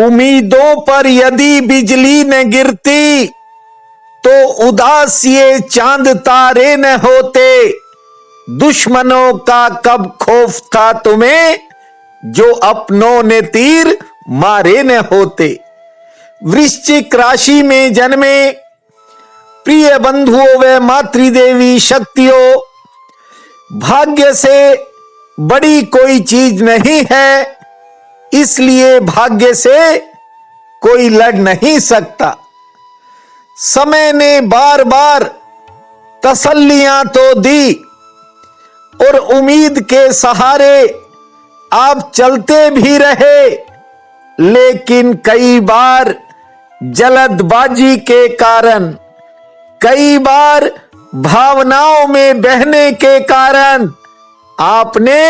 उम्मीदों पर यदि बिजली न गिरती तो उदास ये चांद तारे न होते। दुश्मनों का कब खौफ था तुम्हें, जो अपनों ने तीर मारे न होते। वृश्चिक राशि में जन्मे प्रिय बंधुओं व मातृदेवी शक्तियों, भाग्य से बड़ी कोई चीज नहीं है, इसलिए भाग्य से कोई लड़ नहीं सकता। समय ने बार बार तसल्लियां तो दी और उम्मीद के सहारे आप चलते भी रहे, लेकिन कई बार जल्दबाजी के कारण, कई बार भावनाओं में बहने के कारण आपने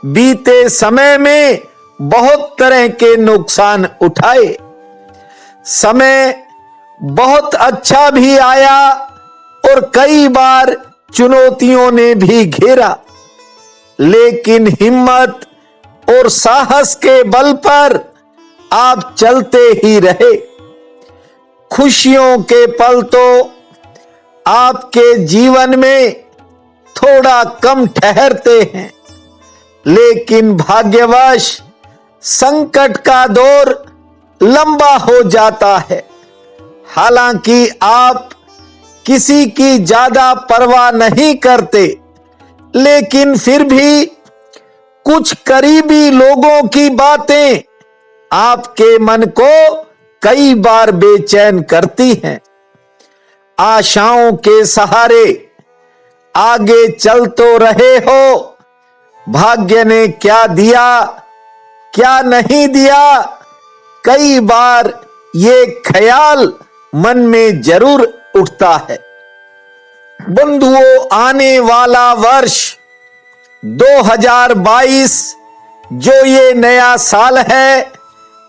बीते समय में बहुत तरह के नुकसान उठाए। समय बहुत अच्छा भी आया और कई बार चुनौतियों ने भी घेरा, लेकिन हिम्मत और साहस के बल पर आप चलते ही रहे। खुशियों के पल तो आपके जीवन में थोड़ा कम ठहरते हैं, लेकिन भाग्यवश संकट का दौर लंबा हो जाता है। हालांकि आप किसी की ज्यादा परवाह नहीं करते, लेकिन फिर भी कुछ करीबी लोगों की बातें आपके मन को कई बार बेचैन करती हैं। आशाओं के सहारे आगे चल तो रहे हो, भाग्य ने क्या दिया क्या नहीं दिया, कई बार ये ख्याल मन में जरूर उठता है। बंधुओं, आने वाला वर्ष 2022 जो ये नया साल है,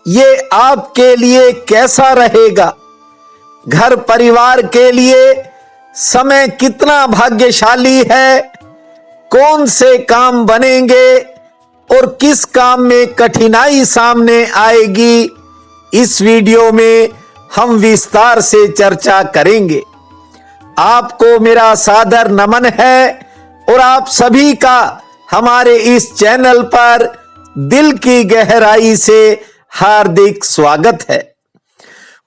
ये आपके लिए कैसा रहेगा? घर परिवार के लिए समय कितना भाग्यशाली है? कौन से काम बनेंगे और किस काम में कठिनाई सामने आएगी? इस वीडियो में हम विस्तार से चर्चा करेंगे। आपको मेरा सादर नमन है और आप सभी का हमारे इस चैनल पर दिल की गहराई से हार्दिक स्वागत है।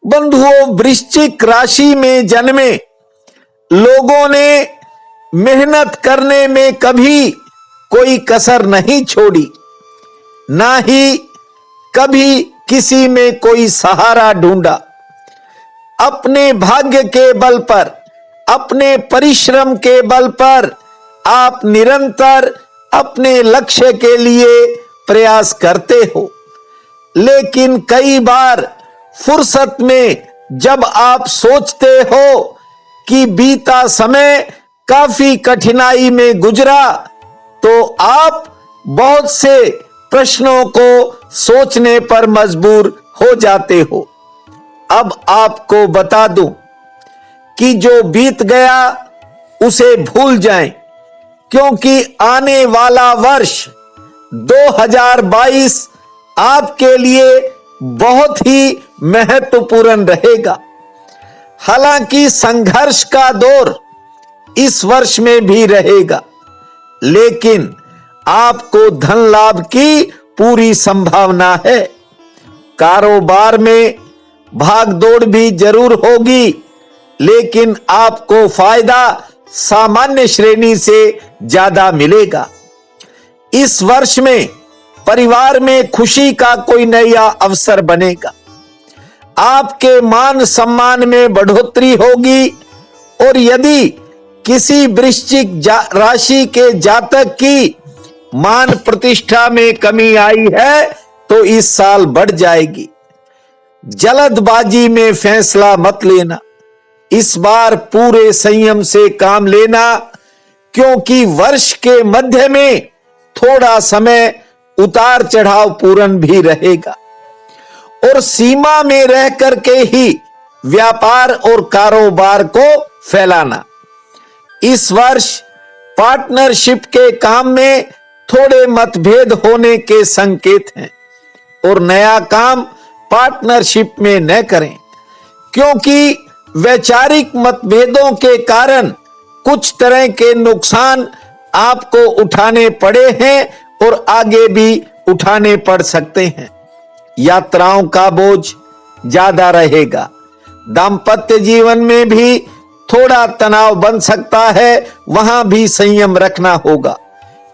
बंधुओं, वृश्चिक राशि में जन्मे लोगों ने मेहनत करने में कभी कोई कसर नहीं छोड़ी, ना ही कभी किसी में कोई सहारा ढूंढा। अपने भाग्य के बल पर, अपने परिश्रम के बल पर आप निरंतर अपने लक्ष्य के लिए प्रयास करते हो, लेकिन कई बार फुर्सत में जब आप सोचते हो कि बीता समय काफी कठिनाई में गुजरा, तो आप बहुत से प्रश्नों को सोचने पर मजबूर हो जाते हो। अब आपको बता दूं कि जो बीत गया उसे भूल जाएं, क्योंकि आने वाला वर्ष 2022 आपके लिए बहुत ही महत्वपूर्ण रहेगा। हालांकि संघर्ष का दौर इस वर्ष में भी रहेगा, लेकिन आपको धन लाभ की पूरी संभावना है। कारोबार में भागदौड़ भी जरूर होगी, लेकिन आपको फायदा सामान्य श्रेणी से ज्यादा मिलेगा। इस वर्ष में परिवार में खुशी का कोई नया अवसर बनेगा। आपके मान सम्मान में बढ़ोतरी होगी और यदि किसी वृश्चिक राशि के जातक की मान प्रतिष्ठा में कमी आई है तो इस साल बढ़ जाएगी। जल्दबाजी में फैसला मत लेना, इस बार पूरे संयम से काम लेना, क्योंकि वर्ष के मध्य में थोड़ा समय उतार चढ़ाव पूर्ण भी रहेगा और सीमा में रह करके ही व्यापार और कारोबार को फैलाना। इस वर्ष पार्टनरशिप के काम में थोड़े मतभेद होने के संकेत हैं और नया काम पार्टनरशिप में न करें, क्योंकि वैचारिक मतभेदों के कारण कुछ तरह के नुकसान आपको उठाने पड़े हैं और आगे भी उठाने पड़ सकते हैं। यात्राओं का बोझ ज्यादा रहेगा। दाम्पत्य जीवन में भी थोड़ा तनाव बन सकता है, वहां भी संयम रखना होगा।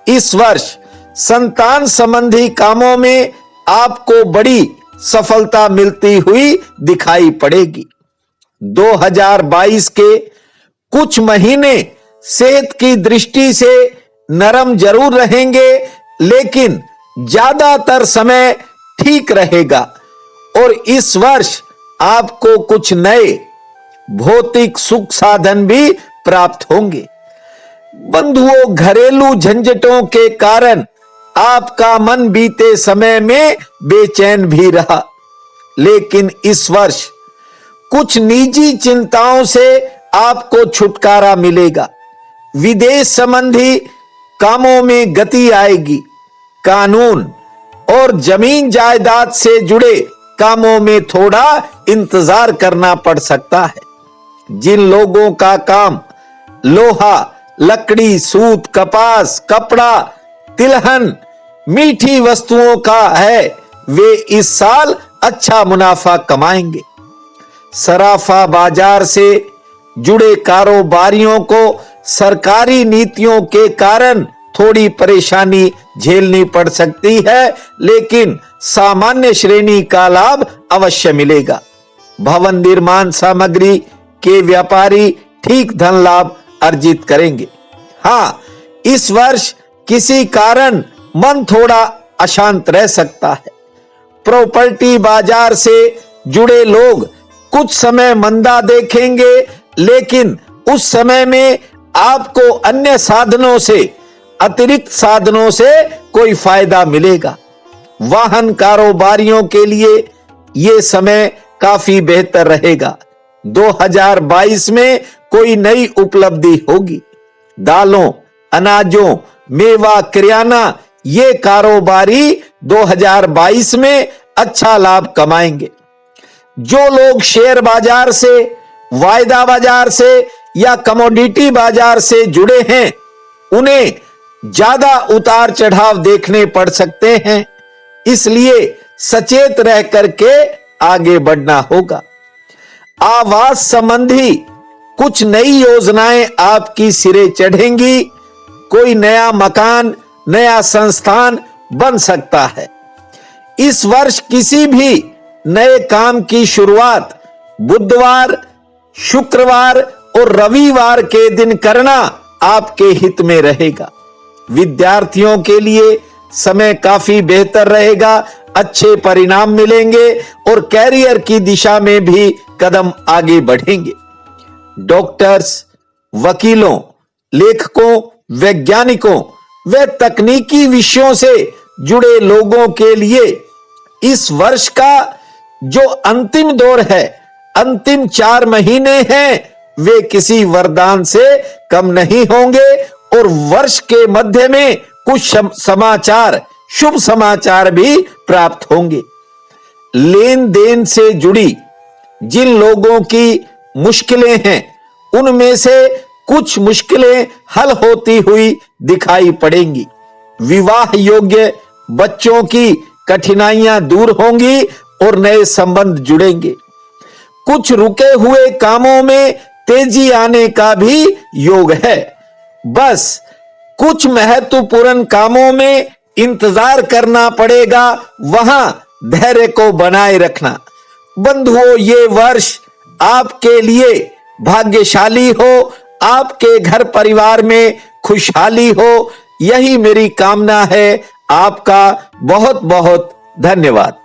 इस वर्ष संतान संबंधी कामों में आपको बड़ी सफलता मिलती हुई दिखाई पड़ेगी। 2022 के कुछ महीने सेहत की दृष्टि से नरम जरूर रहेंगे, लेकिन ज्यादातर समय ठीक रहेगा और इस वर्ष आपको कुछ नए भौतिक सुख साधन भी प्राप्त होंगे। बंधुओं, घरेलू झंझटों के कारण आपका मन बीते समय में बेचैन भी रहा, लेकिन इस वर्ष कुछ निजी चिंताओं से आपको छुटकारा मिलेगा। विदेश संबंधी कामों में गति आएगी। कानून और जमीन जायदाद से जुड़े कामों में थोड़ा इंतजार करना पड़ सकता है। जिन लोगों का काम लोहा, लकड़ी, सूत, कपास, कपड़ा, तिलहन, मीठी वस्तुओं का है, वे इस साल अच्छा मुनाफा कमाएंगे। सराफा बाजार से जुड़े कारोबारियों को सरकारी नीतियों के कारण थोड़ी परेशानी झेलनी पड़ सकती है, लेकिन सामान्य श्रेणी का लाभ अवश्य मिलेगा। भवन निर्माण सामग्री के व्यापारी ठीक धन लाभ अर्जित करेंगे। हाँ, इस वर्ष किसी कारण मन थोड़ा अशांत रह सकता है। प्रॉपर्टी बाजार से जुड़े लोग कुछ समय मंदा देखेंगे, लेकिन उस समय में आपको अन्य साधनों से, अतिरिक्त साधनों से कोई फायदा मिलेगा। वाहन कारोबारियों के लिए यह समय काफी बेहतर रहेगा। 2022 में कोई नई उपलब्धि होगी। दालों, अनाजों, मेवा, किराना, ये कारोबारी 2022 में अच्छा लाभ कमाएंगे। जो लोग शेयर बाजार से, वायदा बाजार से या कमोडिटी बाजार से जुड़े हैं, उन्हें ज्यादा उतार चढ़ाव देखने पड़ सकते हैं, इसलिए सचेत रह करके आगे बढ़ना होगा। आवास संबंधी कुछ नई योजनाएं आपकी सिरे चढ़ेंगी। कोई नया मकान, नया संस्थान बन सकता है। इस वर्ष किसी भी नए काम की शुरुआत बुधवार, शुक्रवार और रविवार के दिन करना आपके हित में रहेगा। विद्यार्थियों के लिए समय काफी बेहतर रहेगा। अच्छे परिणाम मिलेंगे और कैरियर की दिशा में भी कदम आगे बढ़ेंगे। डॉक्टर्स, वकीलों, लेखकों, वैज्ञानिकों व तकनीकी विषयों से जुड़े लोगों के लिए इस वर्ष का जो अंतिम दौर है, अंतिम 4 महीने हैं, वे किसी वरदान से कम नहीं होंगे और वर्ष के मध्य में कुछ समाचार, शुभ समाचार भी प्राप्त होंगे। लेन देन से जुड़ी जिन लोगों की मुश्किलें हैं, उनमें से कुछ मुश्किलें हल होती हुई दिखाई पड़ेंगी। विवाह योग्य बच्चों की कठिनाइयां दूर होंगी और नए संबंध जुड़ेंगे। कुछ रुके हुए कामों में तेजी आने का भी योग है। बस कुछ महत्वपूर्ण कामों में इंतजार करना पड़ेगा, वहां धैर्य को बनाए रखना। बंधुओं, ये वर्ष आपके लिए भाग्यशाली हो, आपके घर परिवार में खुशहाली हो, यही मेरी कामना है। आपका बहुत बहुत धन्यवाद।